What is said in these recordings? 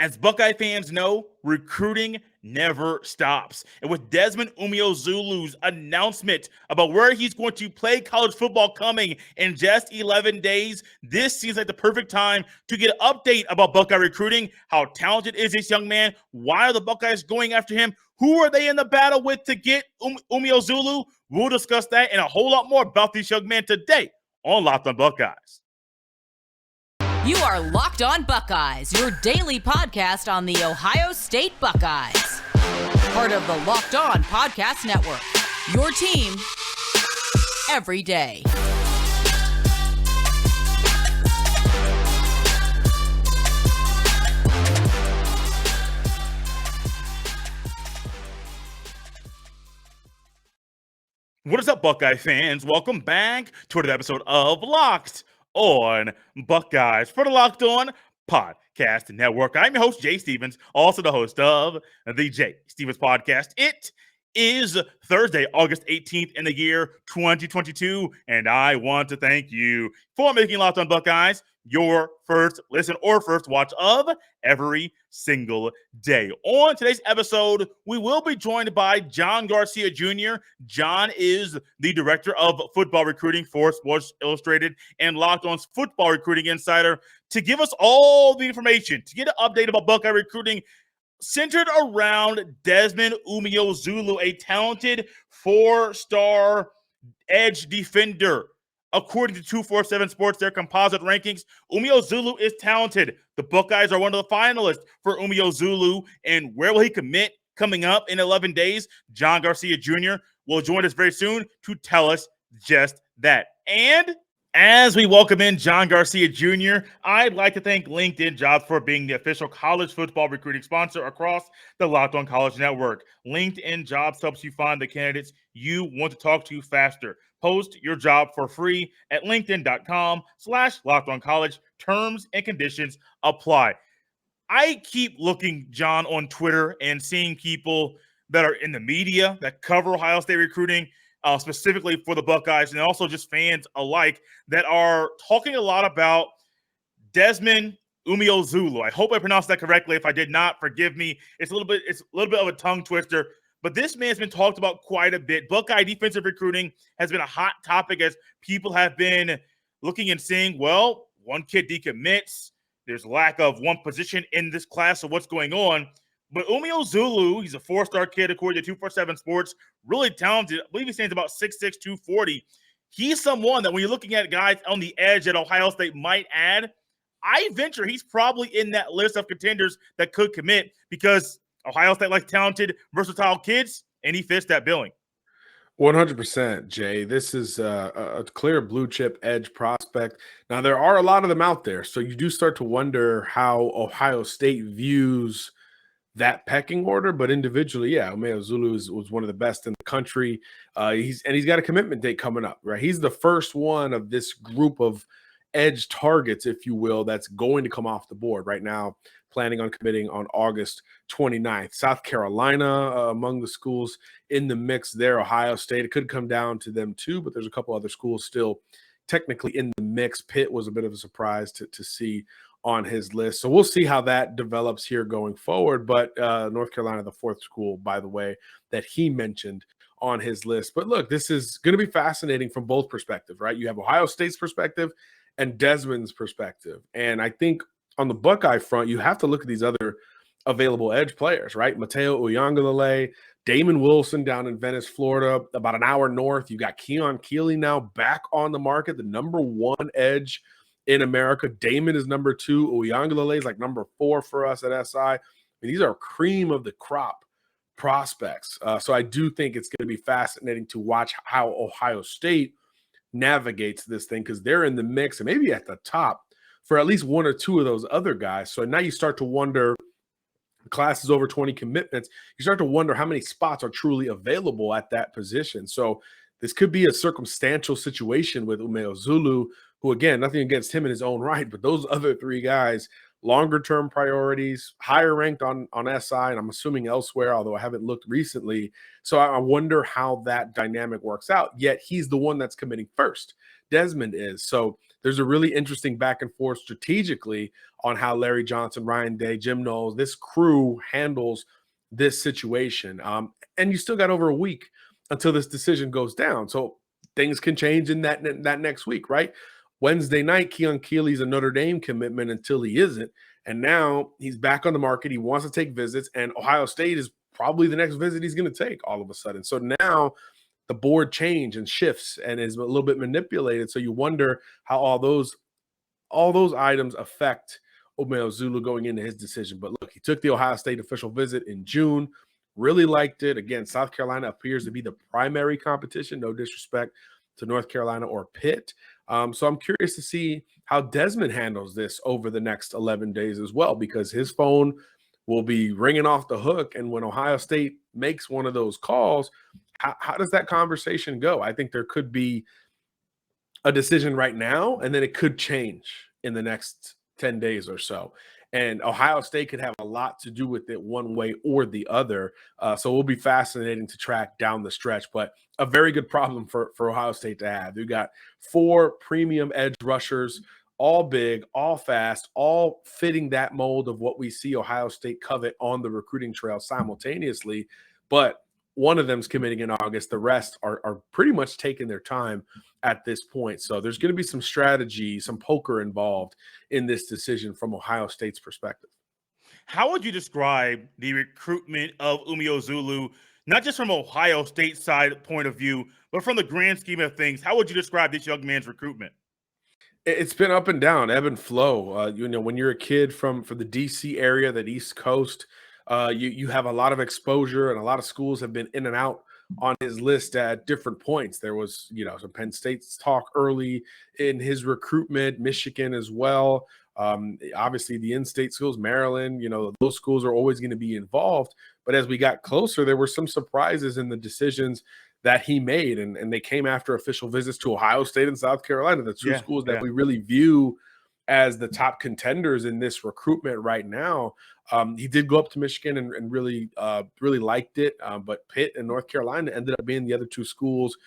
As Buckeye fans know, recruiting never stops. And with Desmond Umeozulu's announcement about where he's going to play college football coming in just 11 days, this seems like the perfect time to get an update about Buckeye recruiting. How talented is this young man? Why are the Buckeyes going after him? Who are they in the battle with to get Umeozulu? We'll discuss that and a whole lot more about this young man today on Locked on Buckeyes. You are Locked on Buckeyes, your daily podcast on the Ohio State Buckeyes. Part of the Locked on Podcast Network, your team every day. What is up, Buckeye fans? Welcome back to another episode of Locked on Buckeyes for the Locked on Podcast Network. I'm your host, Jay Stevens, also the host of the Jay Stevens Podcast. It is Thursday, August 18th in the year 2022, and I want to thank you for making Locked on Buckeyes your first listen or first watch of every single day. On today's episode, we will be joined by John Garcia Jr. John is the director of football recruiting for Sports Illustrated and Locked On's football recruiting insider to give us all the information, to get an update about Buckeye recruiting centered around Desmond Umeyo Zulu, a talented four-star edge defender. According to 247 Sports, their composite rankings, Umeozulu is talented. The Buckeyes are one of the finalists for Umeozulu. And where will he commit coming up in 11 days? John Garcia Jr. will join us very soon to tell us just that. And as we welcome in John Garcia Jr., I'd like to thank LinkedIn Jobs for being the official college football recruiting sponsor across the Locked On College Network. LinkedIn Jobs helps you find the candidates you want to talk to faster. Post your job for free at linkedin.com/LockedOnCollege. Terms and conditions apply. I keep looking, John, on Twitter and seeing people that are in the media that cover Ohio State recruiting, specifically for the Buckeyes, and also just fans alike that are talking a lot about Desmond Umeozulu. I hope I pronounced that correctly. If I did not, forgive me. It's a little bit of a tongue twister. But this man's been talked about quite a bit. Buckeye defensive recruiting has been a hot topic as people have been looking and seeing, well, one kid decommits. There's lack of one position in this class, so what's going on? But Umeozulu, he's a four-star kid according to 247 Sports, really talented. I believe he stands about 6'6", 240. He's someone that when you're looking at guys on the edge that Ohio State might add, I venture he's probably in that list of contenders that could commit because Ohio State likes talented, versatile kids, and he fits that billing. 100%, Jay. This is a clear blue chip edge prospect. Now, there are a lot of them out there, so you do start to wonder how Ohio State views that pecking order. But individually, yeah, Umeozulu was one of the best in the country. He's got a commitment date coming up, right? He's the first one of this group of edge targets, if you will, that's going to come off the board right now, planning on committing on August 29th. South Carolina among the schools in the mix there. Ohio State, it could come down to them too, but there's a couple other schools still technically in the mix. Pitt was a bit of a surprise to see on his list. So we'll see how that develops here going forward. But North Carolina, the fourth school, by the way, that he mentioned on his list. But look, this is going to be fascinating from both perspectives, right? You have Ohio State's perspective and Desmond's perspective. And I think on the Buckeye front, you have to look at these other available edge players, right? Mateo Uyangalele, Damon Wilson down in Venice, Florida, about an hour north. You got Keon Keeley now back on the market, the number one edge in America. Damon is number 2. Uyangalele is like number 4 for us at SI. I mean, these are cream of the crop prospects. So I do think it's going to be fascinating to watch how Ohio State navigates this thing because they're in the mix and maybe at the top for at least one or two of those other guys. So now you start to wonder, the class is over 20 commitments. You start to wonder how many spots are truly available at that position. So this could be a circumstantial situation with Umeozulu, who, again, nothing against him in his own right, but those other three guys, longer-term priorities, higher ranked on SI, and I'm assuming elsewhere, although I haven't looked recently. So I wonder how that dynamic works out. Yet he's the one that's committing first. Desmond is. So there's a really interesting back and forth strategically on how Larry Johnson, Ryan Day, Jim Knowles, this crew handles this situation. And you still got over a week until this decision goes down. So things can change in that next week, right? Wednesday night, Keon Keeley's a Notre Dame commitment until he isn't. And now he's back on the market. He wants to take visits, and Ohio State is probably the next visit he's going to take all of a sudden. So now the board change and shifts and is a little bit manipulated. So you wonder how all those items affect Umeozulu going into his decision. But look, he took the Ohio State official visit in June, really liked it. Again, South Carolina appears to be the primary competition. No disrespect to North Carolina or Pitt. So I'm curious to see how Desmond handles this over the next 11 days as well, because his phone will be ringing off the hook. And when Ohio State makes one of those calls, how does that conversation go? I think there could be a decision right now, and then it could change in the next 10 days or so. And Ohio State could have a lot to do with it one way or the other. So it will be fascinating to track down the stretch, but a very good problem for Ohio State to have. You've got 4 premium edge rushers, all big, all fast, all fitting that mold of what we see Ohio State covet on the recruiting trail simultaneously. But one of them's committing in August. The rest are pretty much taking their time at this point. So there's going to be some strategy, some poker involved in this decision from Ohio State's perspective. How would you describe the recruitment of Umeozulu, not just from Ohio State side point of view, but from the grand scheme of things? How would you describe this young man's recruitment? It's been up and down, ebb and flow. When you're a kid from the DC area, that East Coast, you have a lot of exposure, and a lot of schools have been in and out on his list at different points. There was, some Penn State's talk early in his recruitment, Michigan as well. Obviously the in-state schools, Maryland, those schools are always going to be involved. But as we got closer, there were some surprises in the decisions that he made, and they came after official visits to Ohio State and South Carolina, the two schools that we really view as the top contenders in this recruitment right now. He did go up to Michigan and really liked it, but Pitt and North Carolina ended up being the other two schools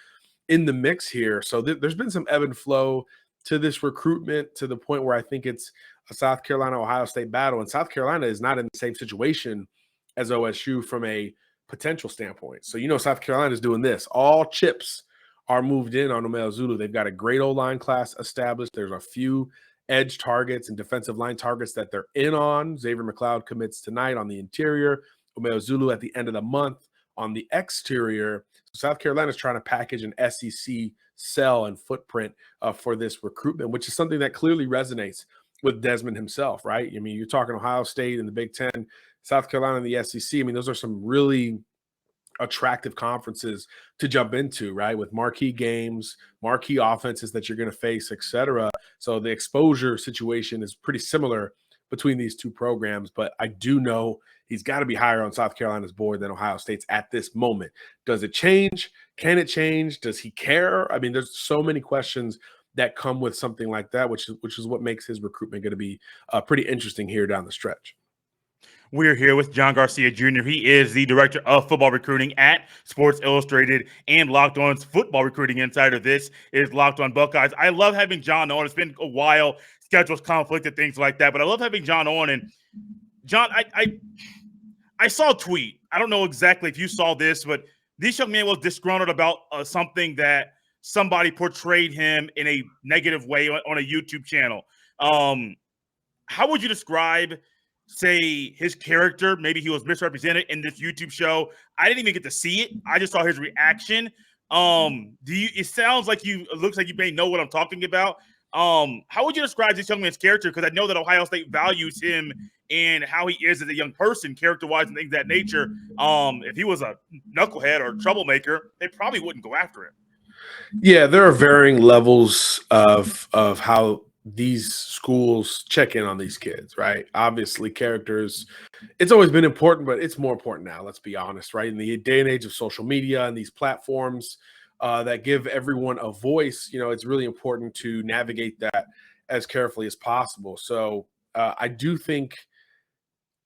in the mix here. So there's been some ebb and flow to this recruitment, to the point where I think it's a South Carolina-Ohio State battle, and South Carolina is not in the same situation as OSU from a potential standpoint. So South Carolina is doing this. All chips are moved in on Umeozulu. They've got a great O-line class established. There's a few edge targets and defensive line targets that they're in on. Xavier McLeod commits tonight on the interior. Umeozulu at the end of the month on the exterior. So South Carolina is trying to package an SEC sell and footprint for this recruitment, which is something that clearly resonates with Desmond himself, right? I mean, you're talking Ohio State and the Big Ten, South Carolina and the SEC. I mean, those are some really attractive conferences to jump into, right? With marquee games, marquee offenses that you're going to face, et cetera. So the exposure situation is pretty similar between these two programs, but I do know he's got to be higher on South Carolina's board than Ohio State's at this moment. Does it change? Can it change? Does he care? I mean, there's so many questions that come with something like that, which is what makes his recruitment going to be pretty interesting here down the stretch. We're here with John Garcia Jr. He is the director of football recruiting at Sports Illustrated and Locked On's football recruiting insider. This is Locked On Buckeyes. I love having John on. It's been a while, schedules conflicted, things like that, but I love having John on. And John, I saw a tweet. I don't know exactly if you saw this, but this young man was disgruntled about something that somebody portrayed him in a negative way on a YouTube channel. How would you describe, say, his character? Maybe he was misrepresented in this YouTube show. I didn't even get to see it. I just saw his reaction. It sounds like it looks like you may know what I'm talking about. How would you describe this young man's character? Because I know that Ohio State values him and how he is as a young person, character-wise and things of that nature. If he was a knucklehead or troublemaker, they probably wouldn't go after him. Yeah, there are varying levels of how these schools check in on these kids, right? Obviously, characters, it's always been important, but it's more important now, let's be honest, right? In the day and age of social media and these platforms that give everyone a voice, it's really important to navigate that as carefully as possible. So I do think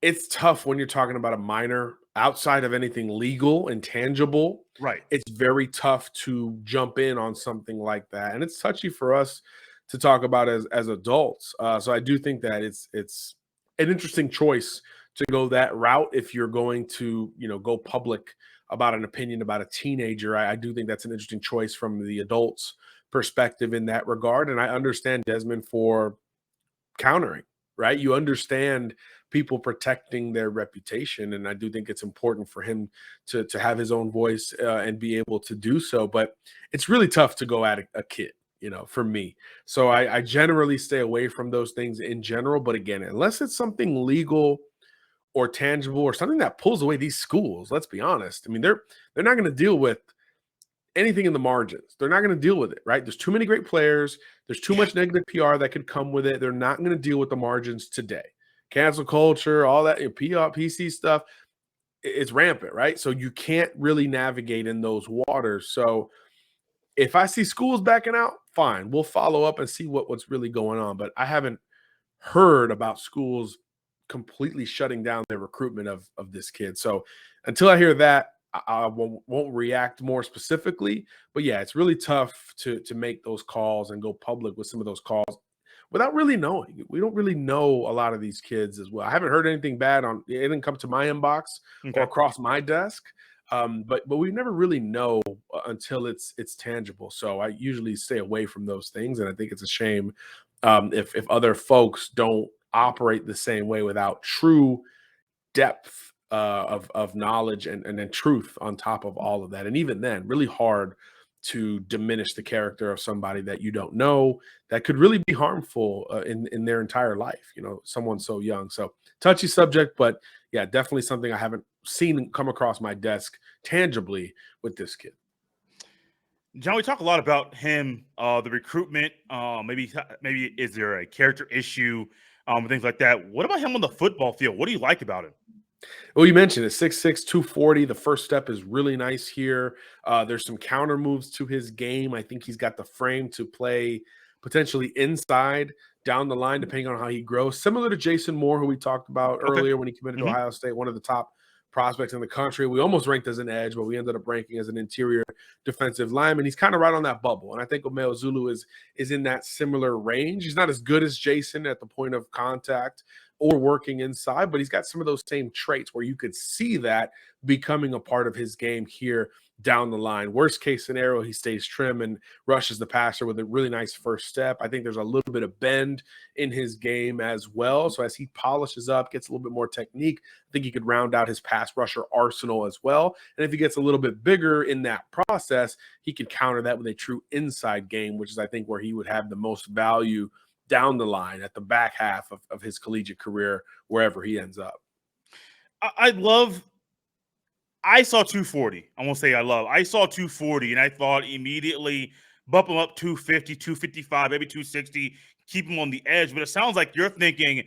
it's tough when you're talking about a minor outside of anything legal and tangible. Right. It's very tough to jump in on something like that. And it's touchy for us to talk about as adults. So I do think that it's an interesting choice to go that route if you're going to, go public about an opinion about a teenager. I do think that's an interesting choice from the adults' perspective in that regard. And I understand Desmond for countering, right? You understand people protecting their reputation. And I do think it's important for him to have his own voice and be able to do so. But it's really tough to go at a kid, for me. So I generally stay away from those things in general. But again, unless it's something legal or tangible or something that pulls away these schools, let's be honest. I mean, they're not going to deal with anything in the margins. They're not going to deal with it, right? There's too many great players. There's too much negative PR that could come with it. They're not going to deal with the margins today. Cancel culture, all that PR, PC stuff, it's rampant, right? So you can't really navigate in those waters. So if I see schools backing out, fine. We'll follow up and see what's really going on. But I haven't heard about schools completely shutting down their recruitment of this kid. So until I hear that, I won't react more specifically. But yeah, it's really tough to make those calls and go public with some of those calls without really knowing. We don't really know a lot of these kids as well. I haven't heard anything bad it didn't come to my inbox or across my desk. But we never really know until it's tangible. So I usually stay away from those things. And I think it's a shame if other folks don't operate the same way without true depth of knowledge and then truth on top of all of that. And even then, really hard to diminish the character of somebody that you don't know that could really be harmful in their entire life, someone so young. So touchy subject, but yeah, definitely something I haven't seen come across my desk tangibly with this kid. John, we talk a lot about him, the recruitment. Maybe is there a character issue, things like that. What about him on the football field? What do you like about him? Well, you mentioned it, 6'6", 240. The first step is really nice here. There's some counter moves to his game. I think he's got the frame to play potentially inside down the line, depending on how he grows. Similar to Jason Moore, who we talked about earlier when he committed to Ohio State, one of the top prospects in the country. We almost ranked as an edge, but we ended up ranking as an interior defensive lineman. He's kind of right on that bubble. And I think Umeozulu is in that similar range. He's not as good as Jason at the point of contact or working inside, but he's got some of those same traits where you could see that becoming a part of his game here down the line. Worst case scenario, he stays trim and rushes the passer with a really nice first step. I think there's a little bit of bend in his game as well. So as he polishes up, gets a little bit more technique, I think he could round out his pass rusher arsenal as well. And if he gets a little bit bigger in that process, he could counter that with a true inside game, which is, I think, where he would have the most value down the line at the back half of his collegiate career, wherever he ends up. I saw 240. I saw 240, and I thought immediately bump him up 250, 255, maybe 260, keep him on the edge. But it sounds like you're thinking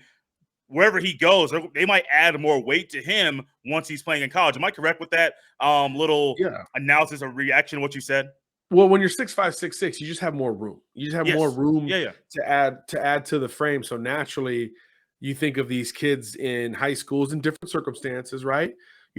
wherever he goes, they might add more weight to him once he's playing in college. Am I correct with that little analysis or reaction to what you said? Well, when you're 6'5", 6'6", you just have more room. You just have more room to add to the frame. So naturally, you think of these kids in high schools in different circumstances, right?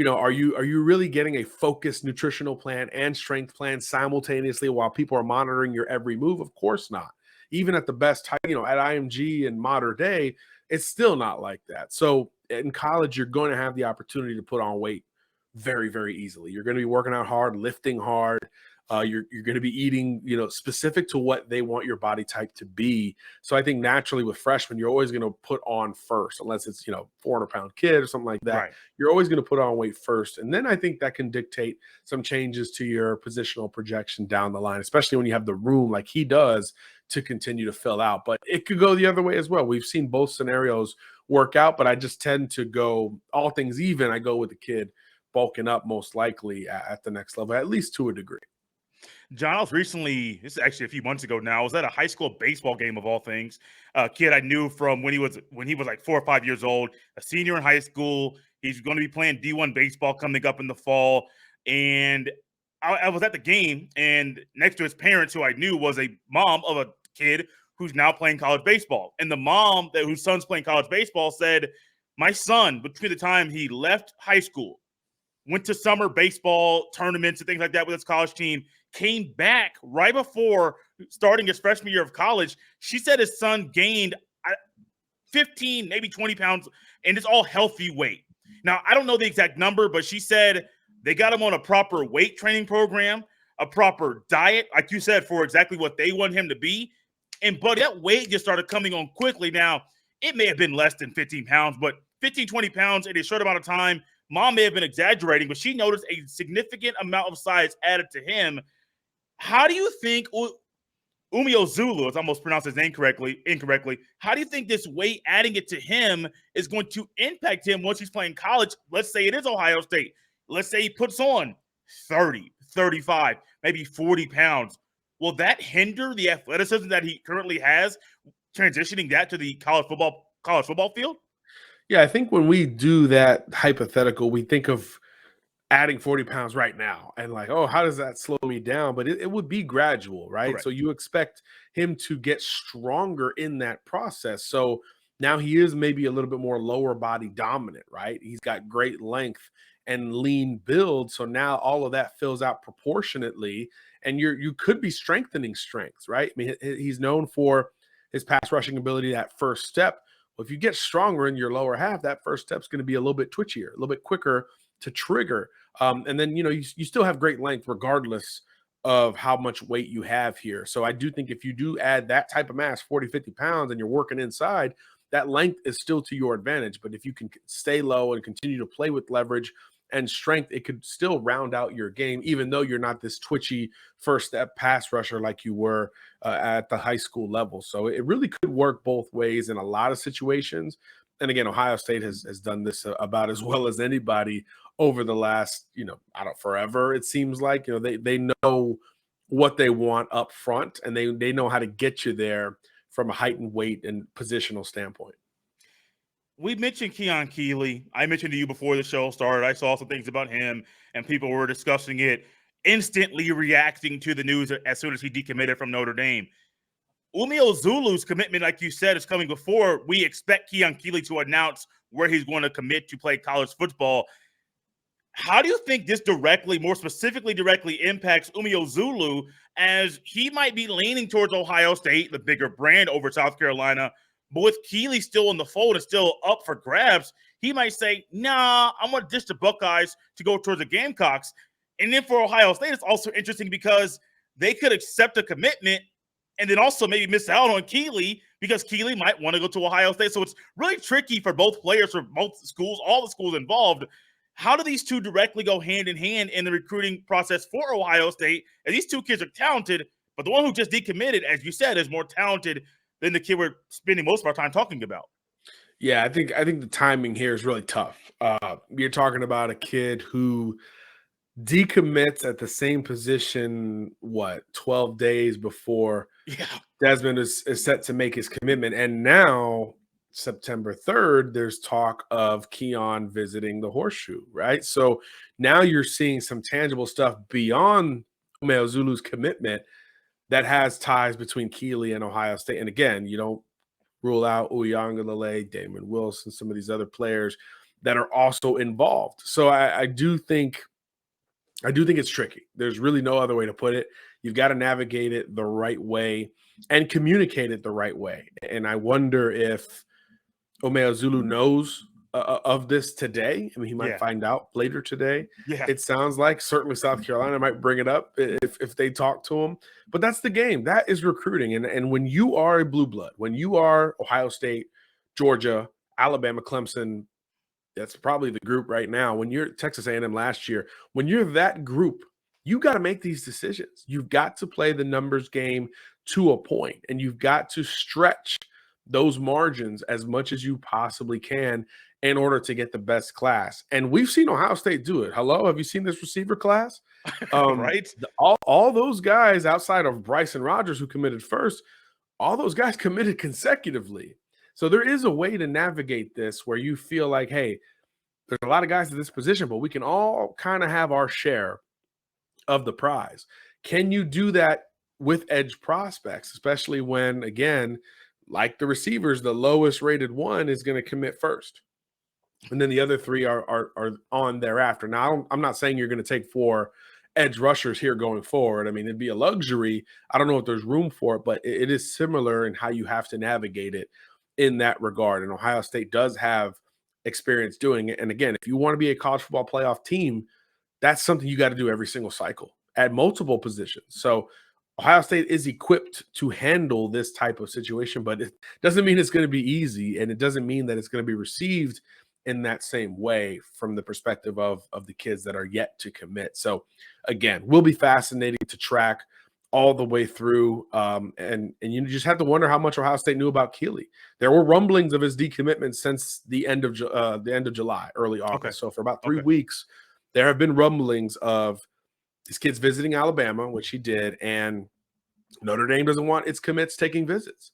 Are you really getting a focused nutritional plan and strength plan simultaneously while people are monitoring your every move? Of course not. Even at the best, at IMG and modern day, it's still not like that. So in college, you're going to have the opportunity to put on weight very, very easily. You're going to be working out hard, lifting hard. You're going to be eating, specific to what they want your body type to be. So I think naturally with freshmen, you're always going to put on first, unless it's, 400-pound kid or something like that. Right. You're always going to put on weight first. And then I think that can dictate some changes to your positional projection down the line, especially when you have the room like he does to continue to fill out. But it could go the other way as well. We've seen both scenarios work out, but I just tend to go all things even. I go with the kid bulking up most likely at the next level, at least to a degree. John, I was recently, this is actually a few months ago now, I was at a high school baseball game of all things. A kid I knew from when he was like 4 or 5 years old, a senior in high school. He's going to be playing D1 baseball coming up in the fall. And I was at the game, and next to his parents, who I knew was a mom of a kid who's now playing college baseball. And the mom whose son's playing college baseball said, my son, between the time he left high school, went to summer baseball tournaments and things like that with his college team, came back right before starting his freshman year of college. She said his son gained 15, maybe 20 pounds, and it's all healthy weight. Now, I don't know the exact number, but she said they got him on a proper weight training program, a proper diet, like you said, for exactly what they want him to be. And, buddy, that weight just started coming on quickly. Now, it may have been less than 15 pounds, but 15, 20 pounds in a short amount of time. Mom may have been exaggerating, but she noticed a significant amount of size added to him. How do you think Umeozulu, as I almost pronounced his name incorrectly, how do you think this weight, adding it to him, is going to impact him once he's playing college? Let's say it is Ohio State. Let's say he puts on 30, 35, maybe 40 pounds. Will that hinder the athleticism that he currently has, transitioning that to the college football field? Yeah, I think when we do that hypothetical, we think of adding 40 pounds right now and like, oh, how does that slow me down? But it would be gradual, right? Correct. So you expect him to get stronger in that process. So now he is maybe a little bit more lower body dominant, right? He's got great length and lean build. So now all of that fills out proportionately, and you could be strengthening strengths, right? I mean, he's known for his pass rushing ability, that first step. Well, if you get stronger in your lower half, that first step is going to be a little bit twitchier, a little bit quicker to trigger. And then, you still have great length regardless of how much weight you have here. So I do think if you do add that type of mass, 40, 50 pounds, and you're working inside, that length is still to your advantage. But if you can stay low and continue to play with leverage and strength, it could still round out your game, even though you're not this twitchy first step pass rusher like you were at the high school level. So it really could work both ways in a lot of situations. And again, Ohio State has done this about as well as anybody over the last, forever. It seems like, they know what they want up front, and they know how to get you there from a heightened weight and positional standpoint. We mentioned Keon Keeley. I mentioned to you before the show started, I saw some things about him, and people were discussing it, instantly reacting to the news as soon as he decommitted from Notre Dame. Umeozulu's commitment, like you said, is coming before we expect Keon Keeley to announce where he's going to commit to play college football. How do you think this more specifically directly impacts Umeozulu, as he might be leaning towards Ohio State, the bigger brand, over South Carolina? But with Keeley still in the fold and still up for grabs, he might say, nah, I'm going to ditch the Buckeyes to go towards the Gamecocks. And then for Ohio State, it's also interesting because they could accept a commitment and then also maybe miss out on Keeley because Keeley might want to go to Ohio State. So it's really tricky for both players, for both schools, all the schools involved. How do these two directly go hand in hand in the recruiting process for Ohio State? And these two kids are talented, but the one who just decommitted, as you said, is more talented than the kid we're spending most of our time talking about. Yeah, I think the timing here is really tough. You're talking about a kid who decommits at the same position, 12 days before Desmond is set to make his commitment. And now, September 3rd, there's talk of Keon visiting the Horseshoe, right? So now you're seeing some tangible stuff beyond Umeozulu's commitment that has ties between Keeley and Ohio State. And again, you don't rule out Uyangalele, Damon Wilson, some of these other players that are also involved. So I do think it's tricky. There's really no other way to put it. You've got to navigate it the right way and communicate it the right way. And I wonder if Umeozulu knows of this today. I mean, he might find out later today. Yeah. It sounds like certainly South Carolina might bring it up if they talk to him. But that's the game. That is recruiting. And when you are a blue blood, when you are Ohio State, Georgia, Alabama, Clemson, that's probably the group right now. When you're Texas A&M last year, when you're that group, you got to make these decisions. You've got to play the numbers game to a point, and you've got to stretch those margins as much as you possibly can in order to get the best class. And we've seen Ohio State do it. Hello, have you seen this receiver class? Right? All those guys outside of Bryson Rodgers, who committed first, all those guys committed consecutively. So there is a way to navigate this where you feel like, hey, there's a lot of guys at this position, but we can all kind of have our share of the prize. Can you do that with edge prospects, especially when, again, like the receivers, the lowest rated one is going to commit first, and then the other three are on thereafter. Now, I'm not saying you're going to take 4 edge rushers here going forward. I mean, it'd be a luxury. I don't know if there's room for it, but it is similar in how you have to navigate it in that regard. And Ohio State does have experience doing it. And again, if you want to be a college football playoff team, that's something you got to do every single cycle at multiple positions. So Ohio State is equipped to handle this type of situation, but it doesn't mean it's going to be easy, and it doesn't mean that it's going to be received in that same way from the perspective of the kids that are yet to commit. So again, will be fascinating to track all the way through. And you just have to wonder how much Ohio State knew about Keeley. There were rumblings of his decommitment since the end of July, early August. Okay. So for about 3 weeks, there have been rumblings of these kids visiting Alabama, which he did, and Notre Dame doesn't want its commits taking visits.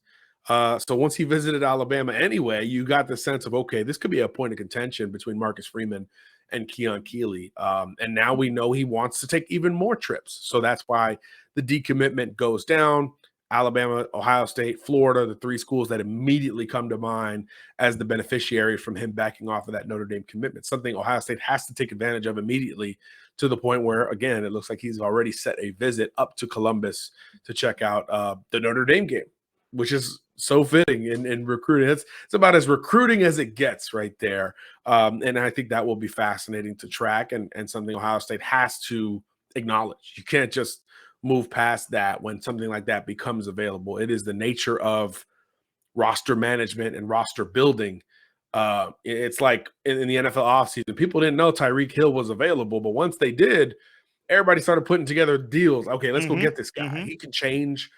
So once he visited Alabama anyway, you got the sense of, okay, this could be a point of contention between Marcus Freeman and Keon Keeley. And now we know he wants to take even more trips. So that's why the decommitment goes down. Alabama, Ohio State, Florida, the 3 schools that immediately come to mind as the beneficiary from him backing off of that Notre Dame commitment, something Ohio State has to take advantage of immediately, to the point where, again, it looks like he's already set a visit up to Columbus to check out the Notre Dame game, which is so fitting in recruiting. It's about as recruiting as it gets right there. And I think that will be fascinating to track and something Ohio State has to acknowledge. You can't just move past that when something like that becomes available. It is the nature of roster management and roster building. It's like in the NFL offseason, people didn't know Tyreek Hill was available, but once they did, everybody started putting together deals. Okay, let's go get this guy. He can change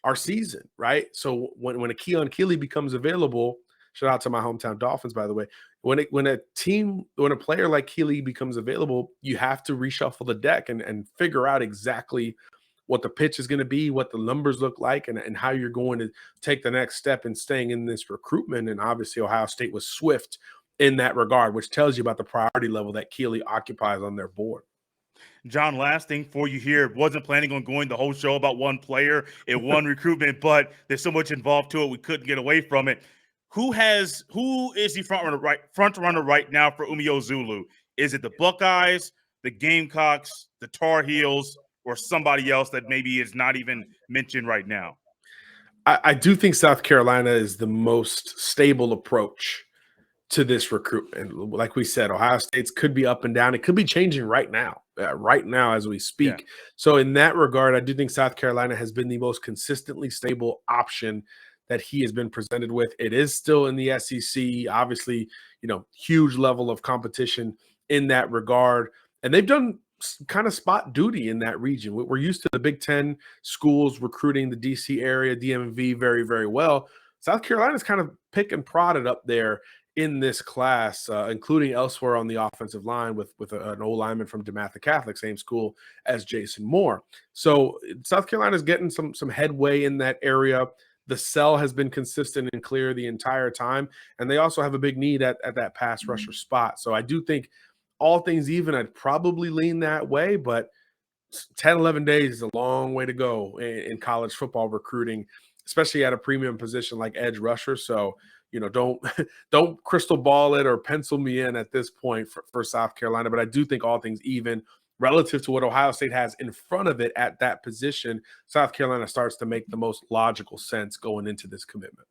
our season, right? So when a Keon Keeley becomes available, shout out to my hometown Dolphins, by the way. When a player like Keeley becomes available, you have to reshuffle the deck and figure out exactly what the pitch is going to be, what the numbers look like, and how you're going to take the next step in staying in this recruitment. And obviously Ohio State was swift in that regard, which tells you about the priority level that Keeley occupies on their board. John, last thing for you here. Wasn't planning on going the whole show about one player and one recruitment, but there's so much involved to it, we couldn't get away from it. Who is the front runner right now for Umeozulu? Is it the Buckeyes, the Gamecocks, the Tar Heels, or somebody else that maybe is not even mentioned right now? I do think South Carolina is the most stable approach to this recruitment. Like we said, Ohio State's could be up and down. It could be changing right now as we speak. Yeah. So in that regard, I do think South Carolina has been the most consistently stable option that he has been presented with. It is still in the SEC, obviously, huge level of competition in that regard. And they've done kind of spot duty in that region. We're used to the Big Ten schools recruiting the DC area, DMV, very, very well. South Carolina's kind of pick and prodded up there in this class, including elsewhere on the offensive line with an old lineman from DeMatha Catholic, same school as Jason Moore. So South Carolina's getting some headway in that area. The sell has been consistent and clear the entire time, and they also have a big need at that pass rusher spot. So I do think, all things even, I'd probably lean that way, but 10, 11 days is a long way to go in college football recruiting, especially at a premium position like edge rusher. So, don't crystal ball it or pencil me in at this point for South Carolina. But I do think all things even relative to what Ohio State has in front of it at that position, South Carolina starts to make the most logical sense going into this commitment.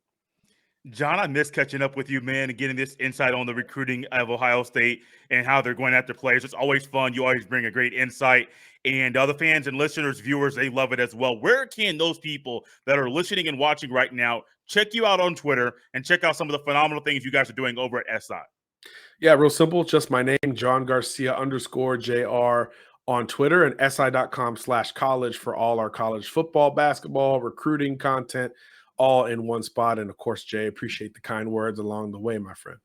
John, I miss catching up with you, man, and getting this insight on the recruiting of Ohio State and how they're going after players. It's always fun. You always bring a great insight. And other fans and listeners, viewers, they love it as well. Where can those people that are listening and watching right now check you out on Twitter and check out some of the phenomenal things you guys are doing over at SI? Yeah, real simple. Just my name, John Garcia _JR on Twitter, and si.com/college for all our college football, basketball, recruiting content, all in one spot. And of course, Jay, appreciate the kind words along the way, my friend.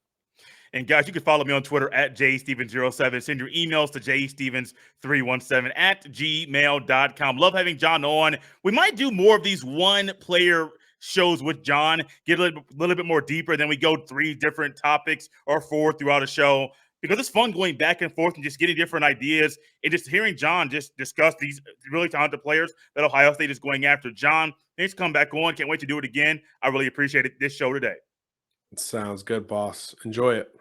And guys, you can follow me on Twitter at jstevens07. Send your emails to jstevens317 at gmail.com. Love having John on. We might do more of these one-player shows with John, get a little bit more deeper, then we go 3 different topics or 4 throughout a show, because it's fun going back and forth and just getting different ideas and just hearing John just discuss these really talented players that Ohio State is going after. John, thanks for coming back on. Can't wait to do it again. I really appreciate this show today. Sounds good, boss. Enjoy it.